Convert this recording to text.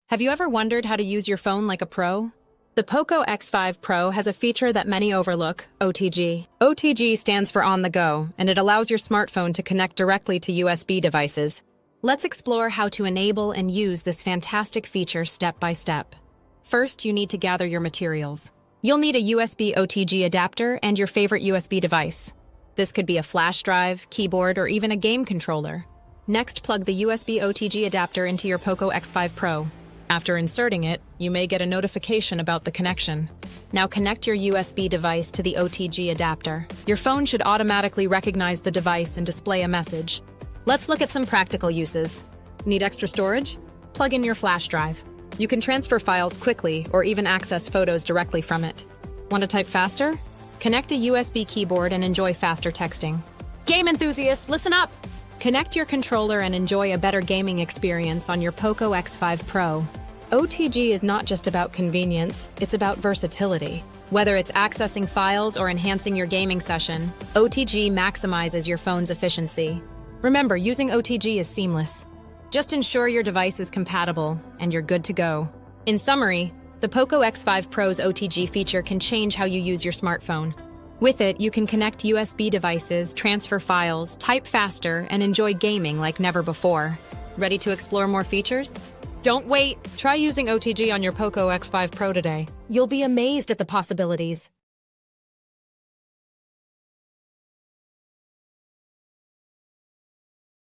Have you ever wondered how to use your phone like a pro? The Poco X5 Pro has a feature that many overlook, OTG. OTG stands for on the go, and it allows your smartphone to connect directly to USB devices. Let's explore how to enable and use this fantastic feature step by step. First, you need to gather your materials. You'll need a USB OTG adapter and your favorite USB device. This could be a flash drive, keyboard, or even a game controller. Next, plug the USB OTG adapter into your Poco X5 Pro. After inserting it, you may get a notification about the connection. Now connect your USB device to the OTG adapter. Your phone should automatically recognize the device and display a message. Let's look at some practical uses. Need extra storage? Plug in your flash drive. You can transfer files quickly or even access photos directly from it. Want to type faster? Connect a USB keyboard and enjoy faster texting. Game enthusiasts, listen up! Connect your controller and enjoy a better gaming experience on your Poco X5 Pro. OTG is not just about convenience, it's about versatility. Whether it's accessing files or enhancing your gaming session, OTG maximizes your phone's efficiency. Remember, using OTG is seamless. Just ensure your device is compatible, and you're good to go. In summary, the Poco X5 Pro's OTG feature can change how you use your smartphone. With it, you can connect USB devices, transfer files, type faster, and enjoy gaming like never before. Ready to explore more features? Don't wait! Try using OTG on your Poco X5 Pro today. You'll be amazed at the possibilities.